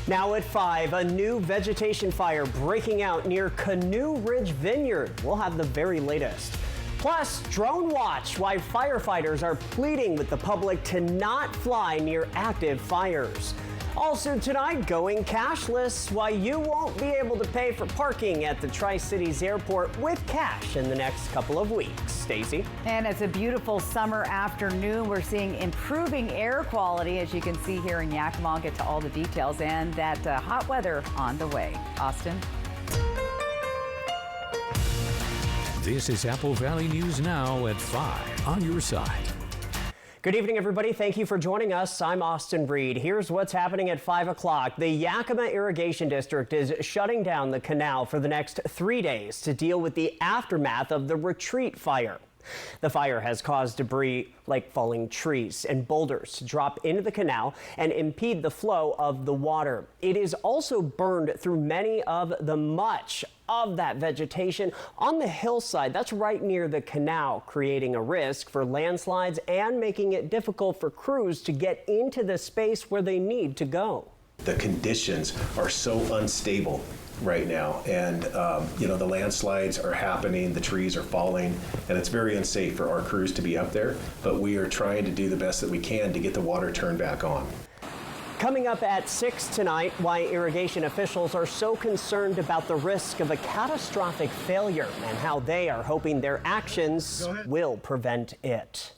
Now at 5, a new vegetation fire breaking out near Canoe Ridge Vineyard. We'll have the very latest. Plus, drone watch, why firefighters are pleading with the public to not fly near active fires. Also tonight, going cashless, why you won't be able to pay for parking at the Tri-Cities Airport with cash in the next couple of weeks. Stacey? And it's a beautiful summer afternoon. We're seeing improving air quality, as you can see here in Yakima. I'll get to all the details and that hot weather on the way. Austin? This is Apple Valley News Now at 5 on your side. Good evening, everybody. Thank you for joining us. I'm Austin Reed. Here's what's happening at 5 o'clock. The Yakima Irrigation District is shutting down the canal for the next 3 days to deal with the aftermath of the Retreat fire. The fire has caused debris like falling trees and boulders to drop into the canal and impede the flow of the water. It is also burned through much of that vegetation on the hillside. That's right near the canal, creating a risk for landslides and making it difficult for crews to get into the space where they need to go. The conditions are so unstable right now, and the landslides are happening, the trees are falling, and it's very unsafe for our crews to be up there, but we are trying to do the best that we can to get the water turned back on. Coming up at 6 tonight, why irrigation officials are so concerned about the risk of a catastrophic failure and how they are hoping their actions will prevent it.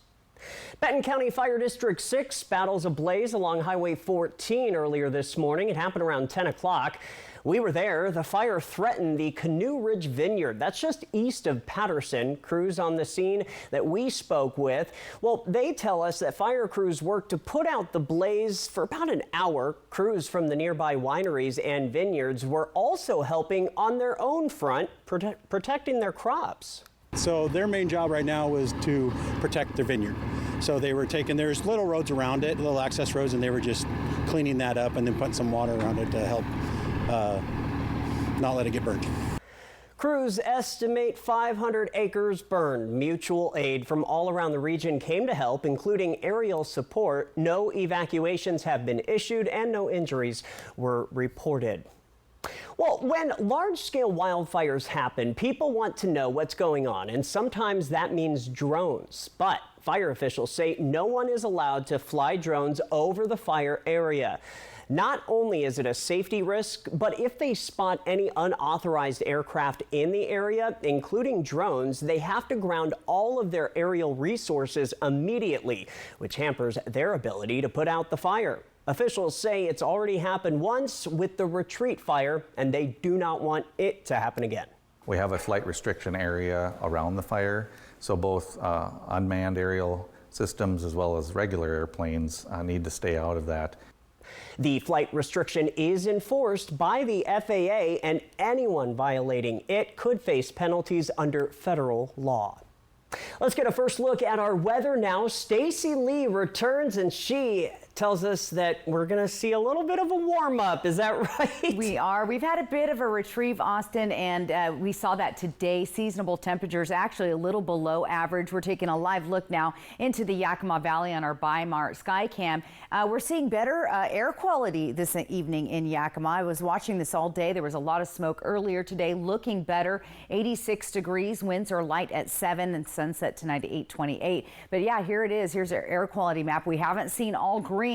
Benton County Fire District 6 battles a blaze along Highway 14 earlier this morning. It happened around 10 o'clock. We were there. The fire threatened the Canoe Ridge Vineyard. That's just east of Patterson. Crews on the scene that we spoke with, well, they tell us that fire crews worked to put out the blaze for about an hour. Crews from the nearby wineries and vineyards were also helping on their own front, protecting their crops. So their main job right now was to protect their vineyard. So they were there's little roads around it, little access roads, and they were just cleaning that up and then putting some water around it to help not let it get burned. Crews estimate 500 acres burned. Mutual aid from all around the region came to help, including aerial support. No evacuations have been issued and no injuries were reported. Well, when large-scale wildfires happen, people want to know what's going on, and sometimes that means drones. But fire officials say no one is allowed to fly drones over the fire area. Not only is it a safety risk, but if they spot any unauthorized aircraft in the area, including drones, they have to ground all of their aerial resources immediately, which hampers their ability to put out the fire. Officials say it's already happened once with the Retreat fire, and they do not want it to happen again. We have a flight restriction area around the fire, so both unmanned aerial systems as well as regular airplanes need to stay out of that. The flight restriction is enforced by the FAA, and anyone violating it could face penalties under federal law. Let's get a first look at our weather now. Stacey Lee returns, and she tells us that we're going to see a little bit of a warm up. Is that right? We are. We've had a bit of a reprieve, Austin, and we saw that today. Seasonable temperatures actually a little below average. We're taking a live look now into the Yakima Valley on our Bimart Skycam. We're seeing better air quality this evening in Yakima. I was watching this all day. There was a lot of smoke earlier today, looking better. 86 degrees. Winds are light at 7 and sunset tonight at 8:28. But yeah, here it is. Here's our air quality map. We haven't seen all green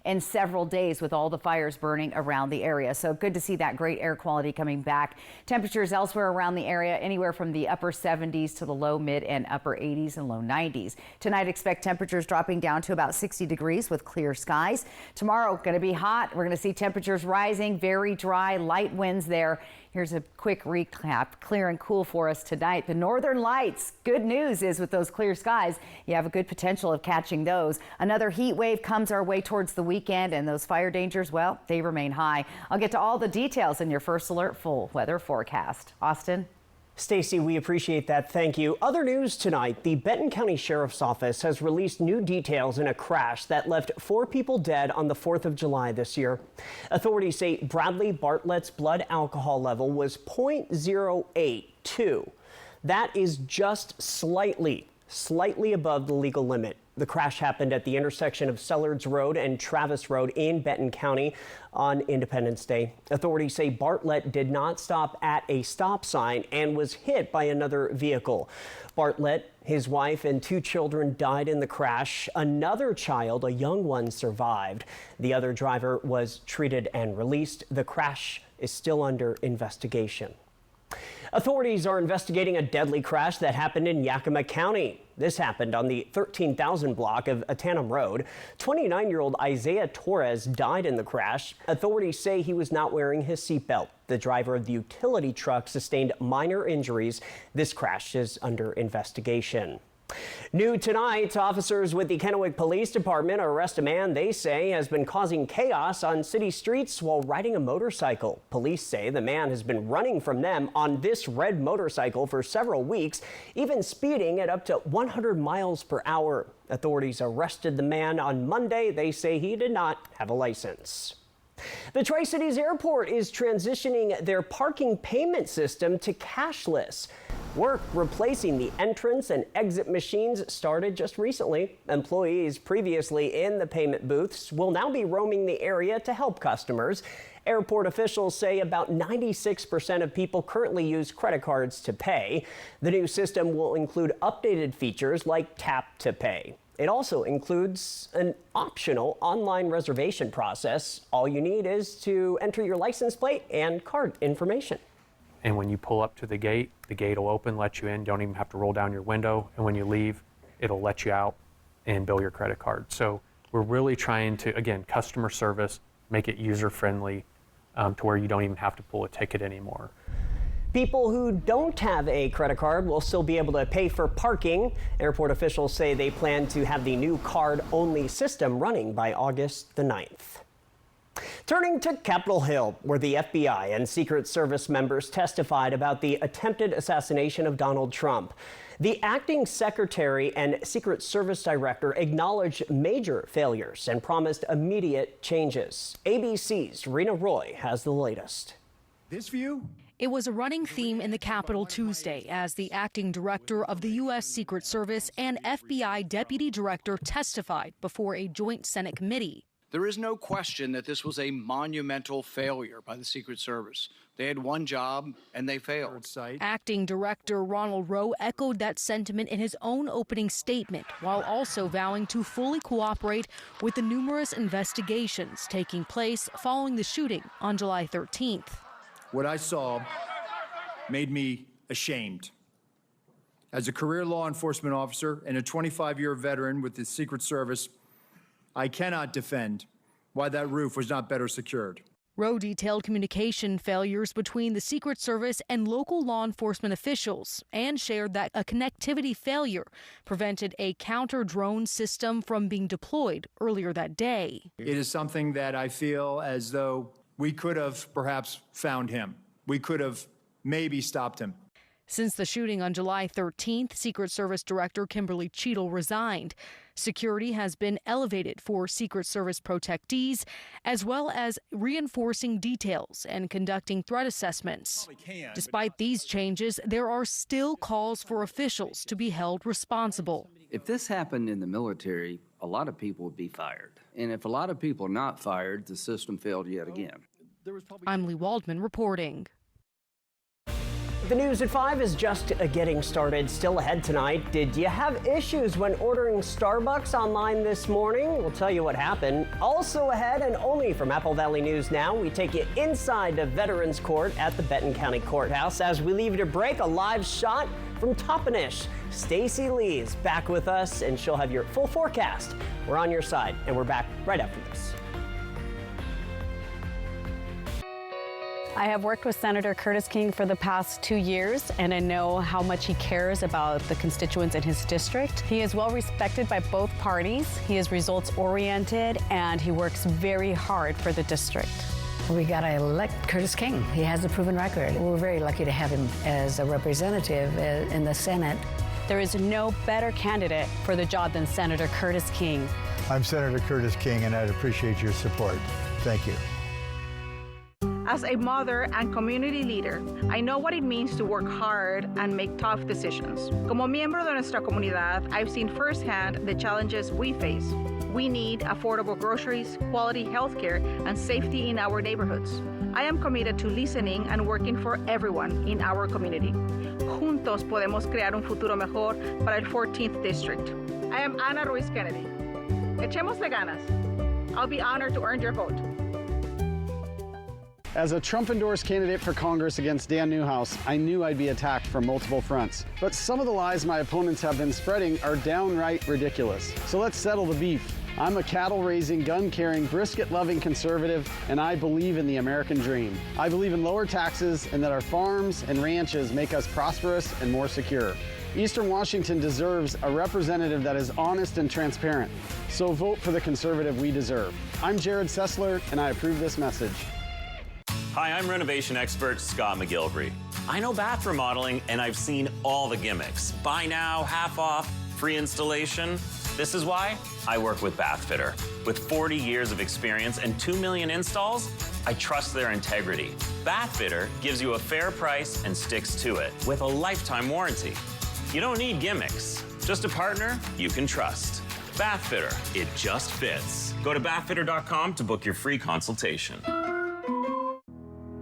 in several days with all the fires burning around the area. So good to see that great air quality coming back. Temperatures elsewhere around the area anywhere from the upper 70s to the low, mid, and upper 80s and low 90s. Tonight, expect temperatures dropping down to about 60 degrees with clear skies. Tomorrow, going to be hot. We're going to see temperatures rising, very dry, light winds there. Here's a quick recap. Clear and cool for us tonight. The northern lights. Good news is with those clear skies, you have a good potential of catching those. Another heat wave comes our way towards the weekend, and those fire dangers, well, they remain high. I'll get to all the details in your First Alert full weather forecast. Austin? Stacey, we appreciate that. Thank you. Other news tonight, the Benton County Sheriff's Office has released new details in a crash that left 4 people dead on the 4th of July this year. Authorities say Bradley Bartlett's blood alcohol level was 0.082. That is just slightly above the legal limit. The crash happened at the intersection of Sellards Road and Travis Road in Benton County on Independence Day. Authorities say Bartlett did not stop at a stop sign and was hit by another vehicle. Bartlett, his wife, and 2 children died in the crash. Another child, a young one, survived. The other driver was treated and released. The crash is still under investigation. Authorities are investigating a deadly crash that happened in Yakima County. This happened on the 13,000 block of Atanum Road. 29-year-old Isaiah Torres died in the crash. Authorities say he was not wearing his seatbelt. The driver of the utility truck sustained minor injuries. This crash is under investigation. New tonight, officers with the Kennewick Police Department arrest a man they say has been causing chaos on city streets while riding a motorcycle. Police say the man has been running from them on this red motorcycle for several weeks, even speeding at up to 100 miles per hour. Authorities arrested the man on Monday. They say he did not have a license. The Tri-Cities Airport is transitioning their parking payment system to cashless. Work replacing the entrance and exit machines started just recently. Employees previously in the payment booths will now be roaming the area to help customers. Airport officials say about 96% of people currently use credit cards to pay. The new system will include updated features like tap to pay. It also includes an optional online reservation process. All you need is to enter your license plate and card information. And when you pull up to the gate will open, let you in. Don't even have to roll down your window. And when you leave, it'll let you out and bill your credit card. So we're really trying to, again, customer service, make it user-friendly to where you don't even have to pull a ticket anymore. People who don't have a credit card will still be able to pay for parking. Airport officials say they plan to have the new card-only system running by August the 9th. Turning to Capitol Hill, where the FBI and Secret Service members testified about the attempted assassination of Donald Trump. The acting secretary and Secret Service director acknowledged major failures and promised immediate changes. ABC's Rena Roy has the latest. This view? It was a running theme in the Capitol Tuesday as the acting director of the U.S. Secret Service and FBI deputy director testified before a joint Senate committee. There is no question that this was a monumental failure by the Secret Service. They had one job and they failed. Acting Director Ronald Rowe echoed that sentiment in his own opening statement, while also vowing to fully cooperate with the numerous investigations taking place following the shooting on July 13th. What I saw made me ashamed. As a career law enforcement officer and a 25-year veteran with the Secret Service, I cannot defend why that roof was not better secured. Rowe detailed communication failures between the Secret Service and local law enforcement officials and shared that a connectivity failure prevented a counter-drone system from being deployed earlier that day. It is something that I feel as though we could have perhaps found him. We could have maybe stopped him. Since the shooting on July 13th, Secret Service Director Kimberly Cheadle resigned. Security has been elevated for Secret Service protectees, as well as reinforcing details and conducting threat assessments. Despite these changes, there are still calls for officials to be held responsible. If this happened in the military, a lot of people would be fired. And if a lot of people are not fired, the system failed yet again. I'm Lee Waldman reporting. The news at 5 is just getting started. Still ahead tonight. Did you have issues when ordering Starbucks online this morning? We'll tell you what happened. Also ahead, and only from Apple Valley News Now, we take you inside the Veterans Court at the Benton County Courthouse. As we leave you to break, a live shot from Toppenish. Stacey Lee is back with us, and she'll have your full forecast. We're on your side, and we're back right after this. I have worked with Senator Curtis King for the past 2 years, and I know how much he cares about the constituents in his district. He is well respected by both parties. He is results oriented, and he works very hard for the district. We got to elect Curtis King. He has a proven record. We're very lucky to have him as a representative in the Senate. There is no better candidate for the job than Senator Curtis King. I'm Senator Curtis King, and I'd appreciate your support. Thank you. As a mother and community leader, I know what it means to work hard and make tough decisions. Como miembro de nuestra comunidad, I've seen firsthand the challenges we face. We need affordable groceries, quality healthcare, and safety in our neighborhoods. I am committed to listening and working for everyone in our community. Juntos podemos crear un futuro mejor para el 14th District. I am Ana Ruiz Kennedy. Echémosle ganas. I'll be honored to earn your vote. As a Trump-endorsed candidate for Congress against Dan Newhouse, I knew I'd be attacked from multiple fronts. But some of the lies my opponents have been spreading are downright ridiculous. So let's settle the beef. I'm a cattle-raising, gun-carrying, brisket-loving conservative, and I believe in the American dream. I believe in lower taxes and that our farms and ranches make us prosperous and more secure. Eastern Washington deserves a representative that is honest and transparent. So vote for the conservative we deserve. I'm Jared Sessler, and I approve this message. Hi, I'm renovation expert Scott McGilvery. I know bath remodeling, and I've seen all the gimmicks. Buy now, half off, free installation. This is why I work with Bathfitter. With 40 years of experience and 2 million installs, I trust their integrity. Bathfitter gives you a fair price and sticks to it with a lifetime warranty. You don't need gimmicks, just a partner you can trust. Bathfitter, it just fits. Go to bathfitter.com to book your free consultation.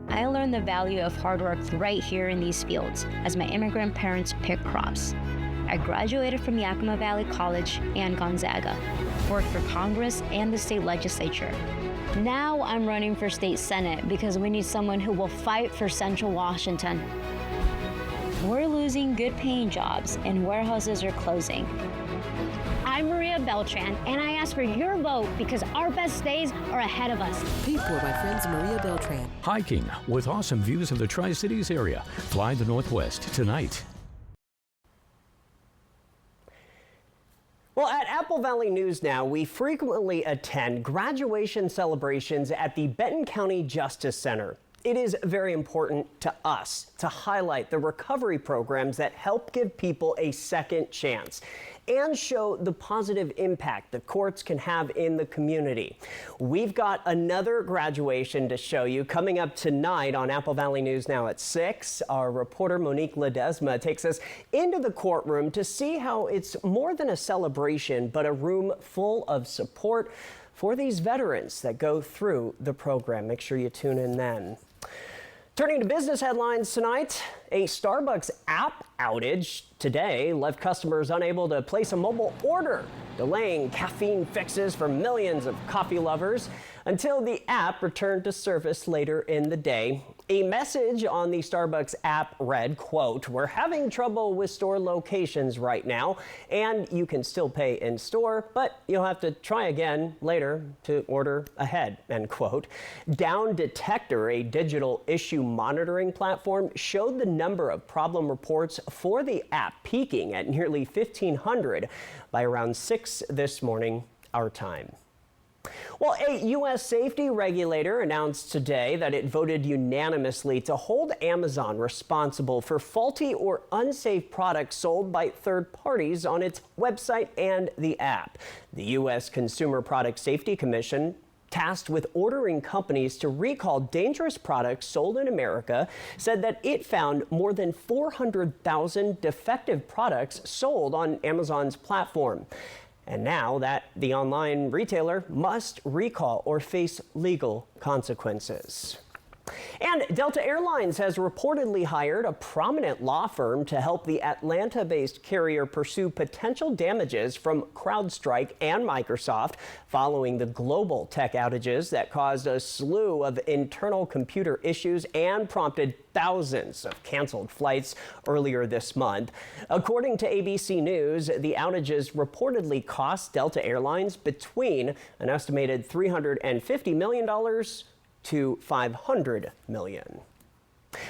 I learned the value of hard work right here in these fields as my immigrant parents pick crops. I graduated from Yakima Valley College and Gonzaga, worked for Congress and the state legislature. Now I'm running for state senate because we need someone who will fight for Central Washington. We're losing good paying jobs and warehouses are closing. I'm Maria Beltran, and I ask for your vote because our best days are ahead of us. Paid for by friends Maria Beltran. Hiking with awesome views of the Tri-Cities area. Fly the Northwest tonight. Well, at Apple Valley News Now, we frequently attend graduation celebrations at the Benton County Justice Center. It is very important to us to highlight the recovery programs that help give people a second chance and show the positive impact the courts can have in the community. We've got another graduation to show you coming up tonight on Apple Valley News Now at 6. Our reporter Monique Ledesma takes us into the courtroom to see how it's more than a celebration, but a room full of support for these veterans that go through the program. Make sure you tune in then. Turning to business headlines tonight, a Starbucks app outage today left customers unable to place a mobile order, delaying caffeine fixes for millions of coffee lovers until the app returned to service later in the day. A message on the Starbucks app read, quote, "We're having trouble with store locations right now, and you can still pay in store, but you'll have to try again later to order ahead," end quote. Down Detector, a digital issue monitoring platform, showed the number of problem reports for the app peaking at nearly 1,500 by around 6 this morning, our time. Well, a U.S. safety regulator announced today that it voted unanimously to hold Amazon responsible for faulty or unsafe products sold by third parties on its website and the app. The U.S. Consumer Product Safety Commission, tasked with ordering companies to recall dangerous products sold in America, said that it found more than 400,000 defective products sold on Amazon's platform. And now that the online retailer must recall or face legal consequences. And Delta Airlines has reportedly hired a prominent law firm to help the Atlanta-based carrier pursue potential damages from CrowdStrike and Microsoft following the global tech outages that caused a slew of internal computer issues and prompted thousands of canceled flights earlier this month. According to ABC News, the outages reportedly cost Delta Airlines between an estimated $350 million to $500 million.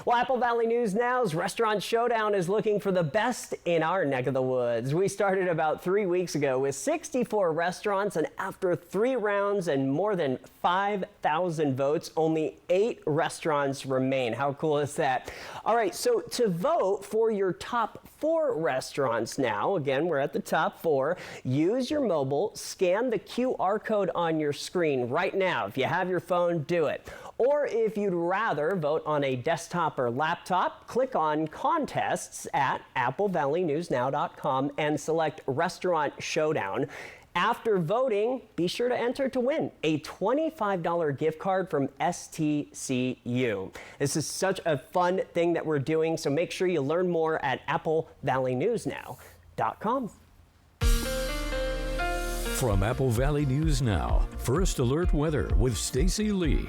Well, Apple Valley News Now's Restaurant Showdown is looking for the best in our neck of the woods. We started about 3 weeks ago with 64 restaurants, and after 3 rounds and more than 5,000 votes, only 8 restaurants remain. How cool is that? All right, so to vote for your top 4 restaurants now, again, we're at the top 4, use your mobile, scan the QR code on your screen right now. If you have your phone, do it. Or if you'd rather vote on a desktop or laptop, click on Contests at applevalleyNewsNow.com and select Restaurant Showdown. After voting, be sure to enter to win a $25 gift card from STCU. This is such a fun thing that we're doing, so make sure you learn more at applevalleyNewsNow.com. From Apple Valley News Now, First Alert Weather with Stacy Lee.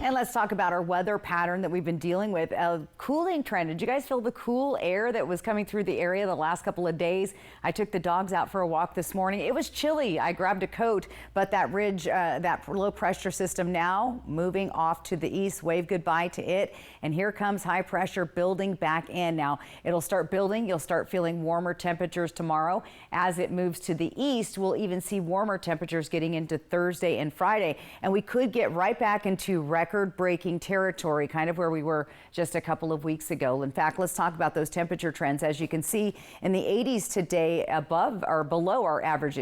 And let's talk about our weather pattern that we've been dealing with. A cooling trend. Did you guys feel the cool air that was coming through the area the last couple of days? I took the dogs out for a walk this morning. It was chilly. I grabbed a coat, but that ridge, that low pressure system now moving off to the east. Wave goodbye to it. And here comes high pressure building back in. Now it'll start building. You'll start feeling warmer temperatures tomorrow. As it moves to the east, we'll even see warmer temperatures getting into Thursday and Friday. And we could get right back into record-breaking territory, kind of where we were just a couple of weeks ago. In fact, let's talk about those temperature trends. As you can see, in the 80s today, above or below our average,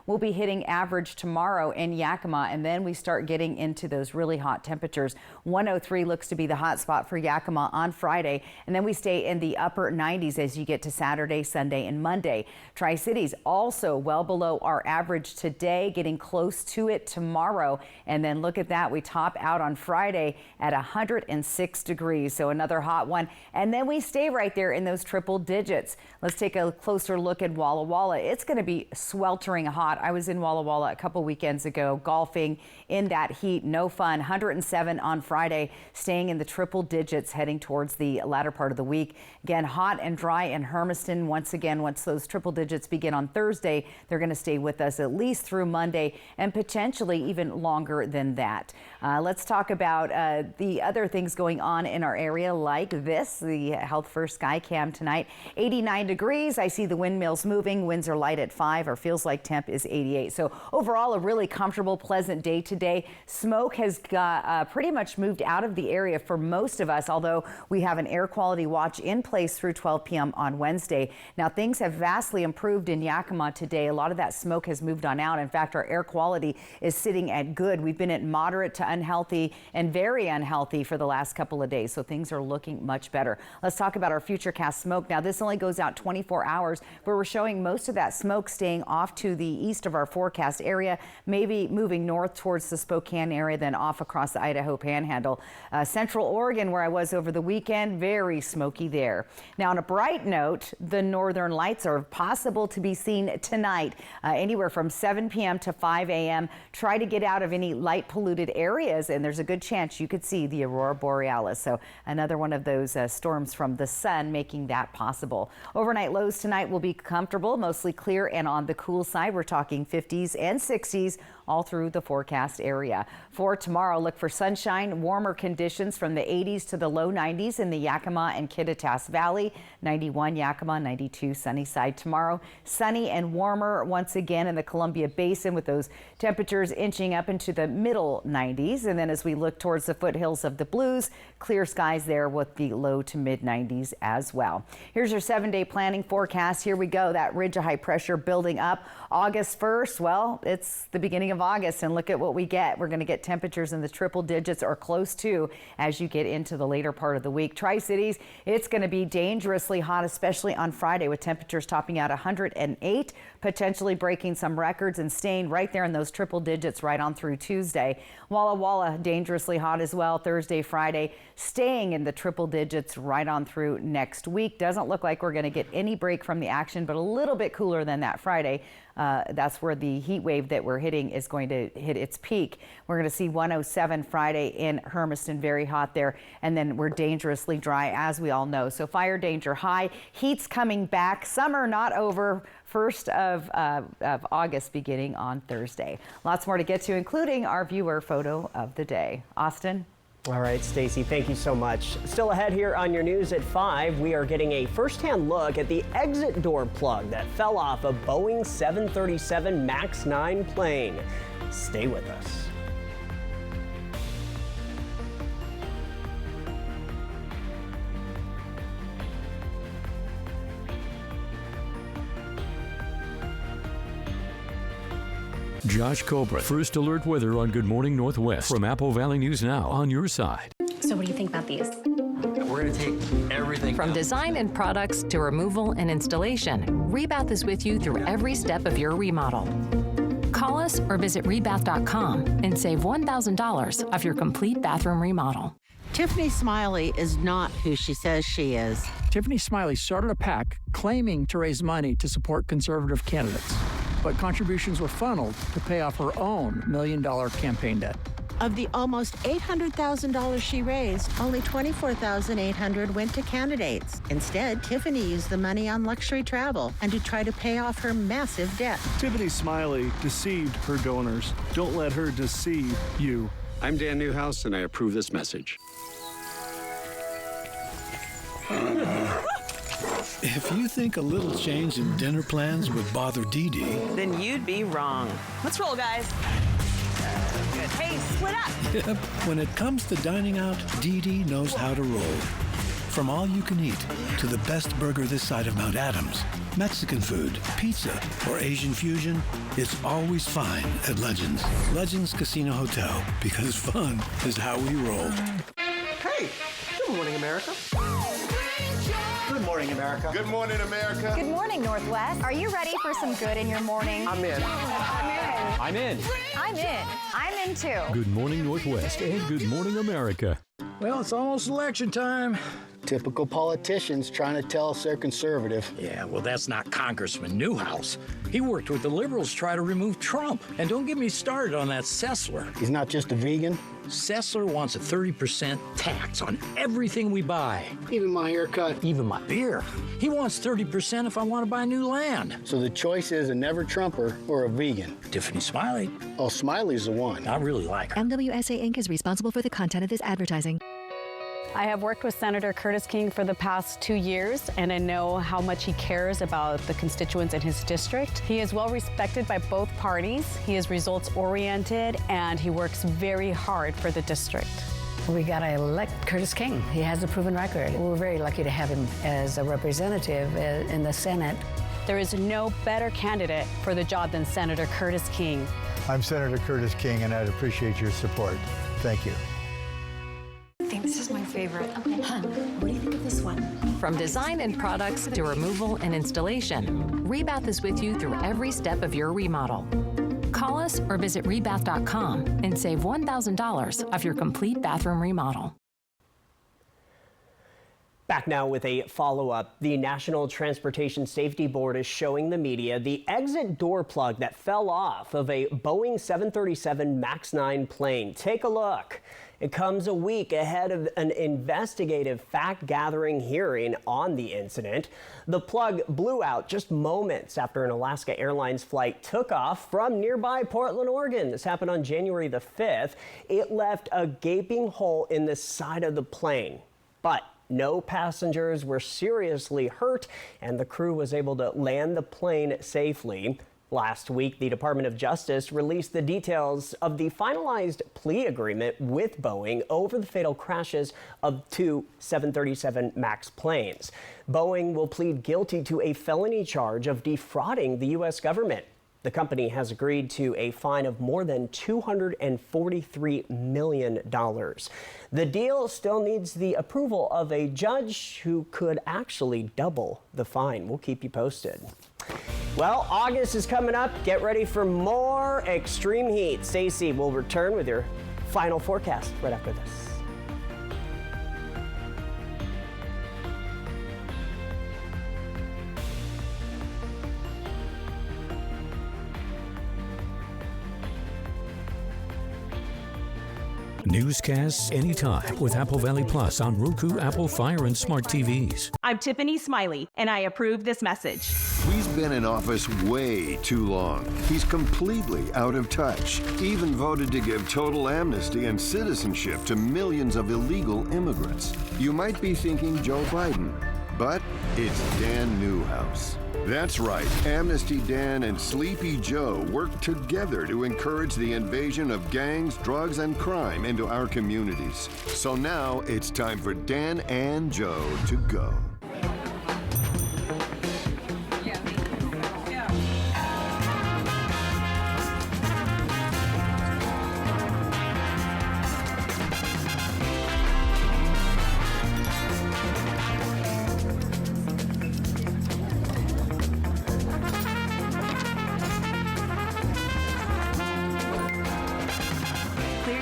we'll be hitting average tomorrow in Yakima, and then we start getting into those really hot temperatures. 103 looks to be the hot spot for Yakima on Friday, and then we stay in the upper 90s as you get to Saturday, Sunday, and Monday. Tri-Cities also well below our average today, getting close to it tomorrow, and then look at that, we top out on Friday at 106 degrees, so another hot one. And then we stay right there in those triple digits. Let's take a closer look at Walla Walla. It's going to be sweltering hot. I was in Walla Walla a couple weekends ago golfing in that heat. No fun. 107 on Friday, staying in the triple digits heading towards the latter part of the week. Again, hot and dry in Hermiston. Once again, once those triple digits begin on Thursday, they're going to stay with us at least through Monday and potentially even longer than that. Let's talk about the other things going on in our area, like this, the Health First Sky Cam tonight. 89 degrees. I see the windmills moving. Winds are light at 5. Our feels like temp is 88. So overall, a really comfortable, pleasant day today. Smoke has got pretty much moved out of the area for most of us, although we have an air quality watch in place through 12 p.m. on Wednesday. Now, things have vastly improved in Yakima today. A lot of that smoke has moved on out. In fact, our air quality is sitting at good. We've been at moderate to unhealthy and very unhealthy for the last couple of days, so things are looking much better. Let's talk about our futurecast smoke. Now, this only goes out 24 hours, but we're showing most of that smoke staying off to the east of our forecast area, maybe moving north towards the Spokane area, then off across the Idaho Panhandle. Central Oregon, where I was over the weekend, very smoky there. Now, on a bright note, the northern lights are possible to be seen tonight, anywhere from 7 p.m. to 5 a.m. Try to get out of any light polluted areas, and there's a good chance you could see the aurora borealis. So another one of those storms from the sun making that possible. Overnight lows tonight will be comfortable, mostly clear and on the cool side. We're talking 50s and 60s all through the forecast area. For tomorrow, look for sunshine, warmer conditions from the 80s to the low 90s in the Yakima and Kittitas Valley. 91 Yakima, 92 Sunnyside tomorrow. Sunny and warmer once again in the Columbia Basin, with those temperatures inching up into the middle 90s. And then as we look towards the foothills of the Blues, clear skies there with the low to mid 90s as well. Here's your 7-day planning forecast. Here we go. That ridge of high pressure building up. August 1st, well, it's the beginning of August, and look at what we get. We're going to get temperatures in the triple digits or close to as you get into the later part of the week. Tri-Cities, it's going to be dangerously hot, especially on Friday, with temperatures topping out 108, potentially breaking some records and staying right there in those triple digits right on through Tuesday. Walla Walla, dangerously hot as well. Thursday, Friday, staying in the triple digits right on through next week. Doesn't look like we're going to get any break from the action, but a little bit cooler than that Friday. That's where the heat wave that we're hitting is going to hit its peak. We're going to see 107 Friday in Hermiston, very hot there, and then we're dangerously dry, as we all know. So fire danger high. Heat's coming back. Summer not over. 1st of August beginning on Thursday. Lots more to get to, including our viewer photo of the day. Austin? All right, Stacy, thank you so much. Still ahead here on your news at 5, we are getting a first-hand look at the exit door plug that fell off a Boeing 737 MAX 9 plane. Stay with us. Josh Cobra, first alert weather on Good Morning Northwest from Apple Valley News Now on your side. So what do you think about these? We're going to take everything. From design and products to removal and installation, Rebath is with you through every step of your remodel. Call us or visit rebath.com and save $1,000 off your complete bathroom remodel. Tiffany Smiley is not who she says she is. Tiffany Smiley started a PAC claiming to raise money to support conservative candidates, but contributions were funneled to pay off her own $1 million campaign debt. Of the almost $800,000 she raised, only $24,800 went to candidates. Instead, Tiffany used the money on luxury travel and to try to pay off her massive debt. Tiffany Smiley deceived her donors. Don't let her deceive you. I'm Dan Newhouse, and I approve this message. If you think a little change in dinner plans would bother Dee Dee, then you'd be wrong. Let's roll, guys. Good. Hey, split up. yep, when it comes to dining out, Dee Dee knows how to roll. From all you can eat to the best burger this side of Mount Adams, Mexican food, pizza, or Asian fusion, it's always fine at Legends. Legends Casino Hotel, because fun is how we roll. Hey, good morning, America. Good morning, America. Good morning, America. Good morning, Northwest. Are you ready for some good in your morning? I'm in. I'm in. I'm in. I'm in too. Good Morning Northwest and Good Morning America. Well, it's almost election time. Typical politicians trying to tell us they're conservative. Yeah, well, that's not Congressman Newhouse. He worked with the liberals to try to remove Trump. And don't get me started on that Sessler. He's not just a vegan. Sessler wants a 30% tax on everything we buy. Even my haircut. Even my beer. He wants 30% if I want to buy new land. So the choice is a never-Trumper or a vegan. Tiffany Smiley. Oh, Smiley's the one. I really like her. MWSA Inc. is responsible for the content of this advertising. I have worked with Senator Curtis King for the past 2 years, and I know how much he cares about the constituents in his district. He is well respected by both parties. He is results-oriented, and he works very hard for the district. We got to elect Curtis King. He has a proven record. We're very lucky to have him as a representative in the Senate. There is no better candidate for the job than Senator Curtis King. I'm Senator Curtis King, and I'd appreciate your support. Thank you. I think this is my favorite. Okay. Huh. What do you think of this one? From design and products to removal and installation, Rebath is with you through every step of your remodel. Call us or visit rebath.com and save $1,000 off your complete bathroom remodel. Back now with a follow-up. The National Transportation Safety Board is showing the media the exit door plug that fell off of a Boeing 737 MAX 9 plane. Take a look. It comes a week ahead of an investigative fact-gathering hearing on the incident. The plug blew out just moments after an Alaska Airlines flight took off from nearby Portland, Oregon. This happened on January the 5th. It left a gaping hole in the side of the plane, but no passengers were seriously hurt, and the crew was able to land the plane safely. Last week, the Department of Justice released the details of the finalized plea agreement with Boeing over the fatal crashes of two 737 MAX planes. Boeing will plead guilty to a felony charge of defrauding the U.S. government. The company has agreed to a fine of more than $243 million. The deal still needs the approval of a judge who could actually double the fine. We'll keep you posted. Well, August is coming up. Get ready for more extreme heat. Stacey will return with your final forecast right after this. Newscasts anytime with Apple Valley Plus on Roku, Apple Fire, and smart TVs. I'm Tiffany Smiley, and I approve this message. He's been in office way too long. He's completely out of touch. Even voted to give total amnesty and citizenship to millions of illegal immigrants. You might be thinking Joe Biden, but it's Dan Newhouse. That's right. Amnesty Dan and Sleepy Joe work together to encourage the invasion of gangs, drugs, and crime into our communities. So now it's time for Dan and Joe to go.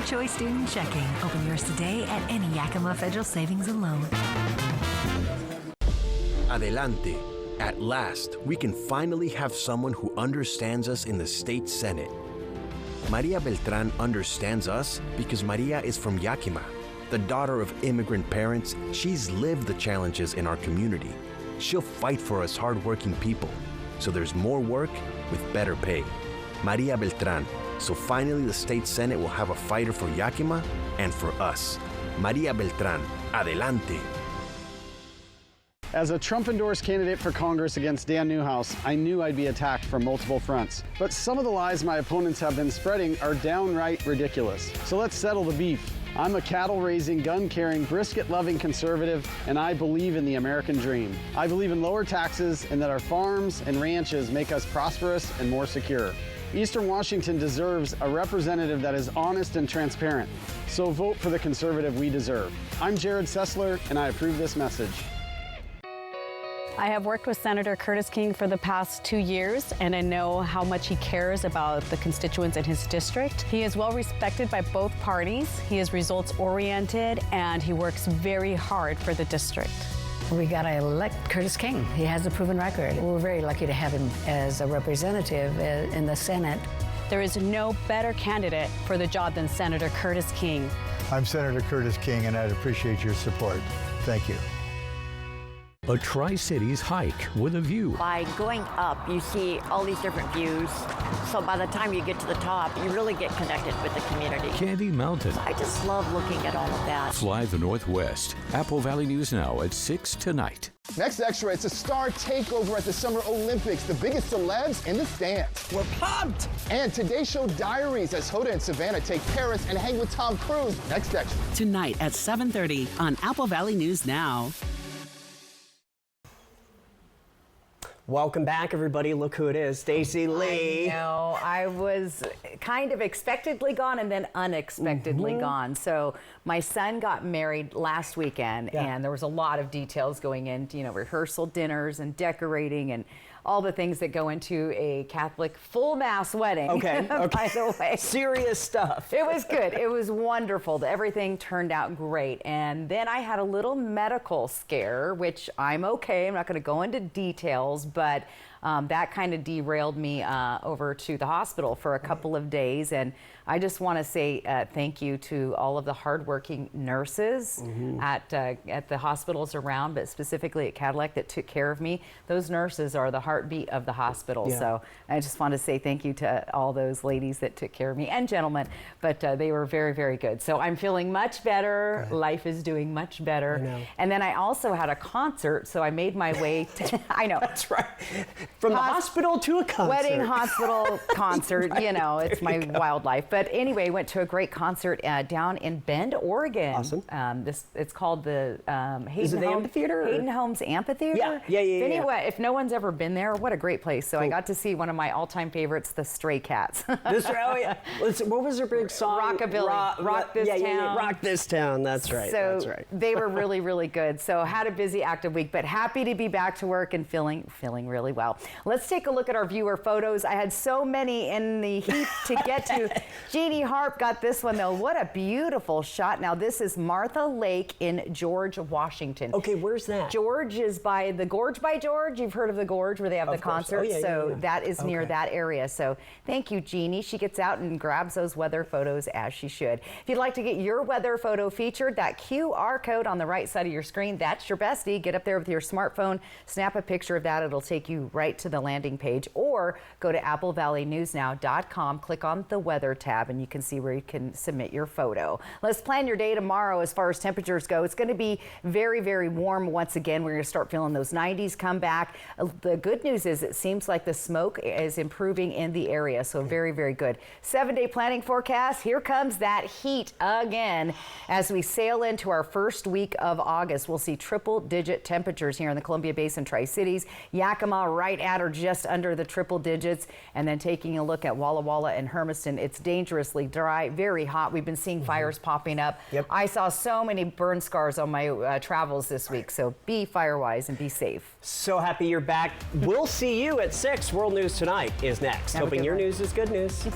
choice student checking. Open yours today at any Yakima Federal Savings and Loan. Adelante. At last, we can finally have someone who understands us in the state Senate. Maria Beltran understands us because Maria is from Yakima. The daughter of immigrant parents, she's lived the challenges in our community. She'll fight for us hardworking people, so there's more work with better pay. Maria Beltran, so finally the state Senate will have a fighter for Yakima and for us. Maria Beltran, adelante. As a Trump-endorsed candidate for Congress against Dan Newhouse, I knew I'd be attacked from multiple fronts. But some of the lies my opponents have been spreading are downright ridiculous. So let's settle the beef. I'm a cattle-raising, gun-carrying, brisket-loving conservative, and I believe in the American dream. I believe in lower taxes and that our farms and ranches make us prosperous and more secure. Eastern Washington deserves a representative that is honest and transparent. So vote for the conservative we deserve. I'm Jared Sessler, and I approve this message. I have worked with Senator Curtis King for the past 2 years, and I know how much he cares about the constituents in his district. He is well respected by both parties. He is results-oriented, and he works very hard for the district. We got to elect Curtis King. He has a proven record. We're very lucky to have him as a representative in the Senate. There is no better candidate for the job than Senator Curtis King. I'm Senator Curtis King, and I'd appreciate your support. Thank you. A Tri-Cities hike with a view. By going up, you see all these different views. So by the time you get to the top, you really get connected with the community. Candy Mountain. I just love looking at all of that. Fly the Northwest. Apple Valley News Now at 6 tonight. Next Extra, it's a star takeover at the Summer Olympics. The biggest celebs in the stands. We're pumped! And Today Show Diaries as Hoda and Savannah take Paris and hang with Tom Cruise. Next Extra. Tonight at 7:30 on Apple Valley News Now. Welcome back, everybody. Look who it is, Stacey Lee. I know. I was kind of expectedly gone and then unexpectedly gone. So my son got married last weekend, and there was a lot of details going into, rehearsal dinners and decorating and all the things that go into a Catholic full mass wedding. Okay. By the way. Serious stuff. It was good. It was wonderful. Everything turned out great. And then I had a little medical scare, which I'm okay. I'm not going to go into details, but that kind of derailed me over to the hospital for a couple of days. And I just want to say thank you to all of the hardworking nurses at the hospitals around, but specifically at Cadillac that took care of me. Those nurses are the heartbeat of the hospital. Yeah. So I just want to say thank you to all those ladies that took care of me and gentlemen, but they were very, very good. So I'm feeling much better. Good. Life is doing much better. I know. And then I also had a concert, so I made my way to, I know. That's right. From the hospital to a concert. Wedding, hospital, concert, Right. It's my wildlife. But anyway, went to a great concert down in Bend, Oregon. Awesome. It's called the Is it the amphitheater? Hayden Homes Amphitheater. Yeah. Anyway, if no one's ever been there, what a great place. So I got to see one of my all-time favorites, the Stray Cats. What was their big song? Rockabilly. Rock This Town. Yeah, Rock This Town. That's right. So that's right. They were really, really good. So had a busy, active week, but happy to be back to work and feeling really well. Let's take a look at our viewer photos. I had so many in the heat to get to. Jeannie Harp got this one, though. What a beautiful shot. Now, this is Martha Lake in George, Washington. Okay, where's that? George is by the Gorge by George. You've heard of the Gorge where they have the concert. That is near that area. So thank you, Jeannie. She gets out and grabs those weather photos as she should. If you'd like to get your weather photo featured, that QR code on the right side of your screen, that's your bestie. Get up there with your smartphone, snap a picture of that. It'll take you right to the landing page, or go to applevalleynewsnow.com, click on the weather tab, and you can see where you can submit your photo. Let's plan your day tomorrow as far as temperatures go. It's going to be very, very warm once again. We're going to start feeling those 90s come back. The good news is it seems like the smoke is improving in the area, so very, very good. 7-day planning forecast. Here comes that heat again as we sail into our first week of August. We'll see triple-digit temperatures here in the Columbia Basin Tri-Cities. Yakima right at or just under the triple digits, and then taking a look at Walla Walla and Hermiston. It's dangerously dry, very hot. We've been seeing fires popping up. I saw so many burn scars on my travels this week, so be fire-wise and be safe. So happy you're back. We'll see you at 6. World News Tonight is next. Hoping your news is good news.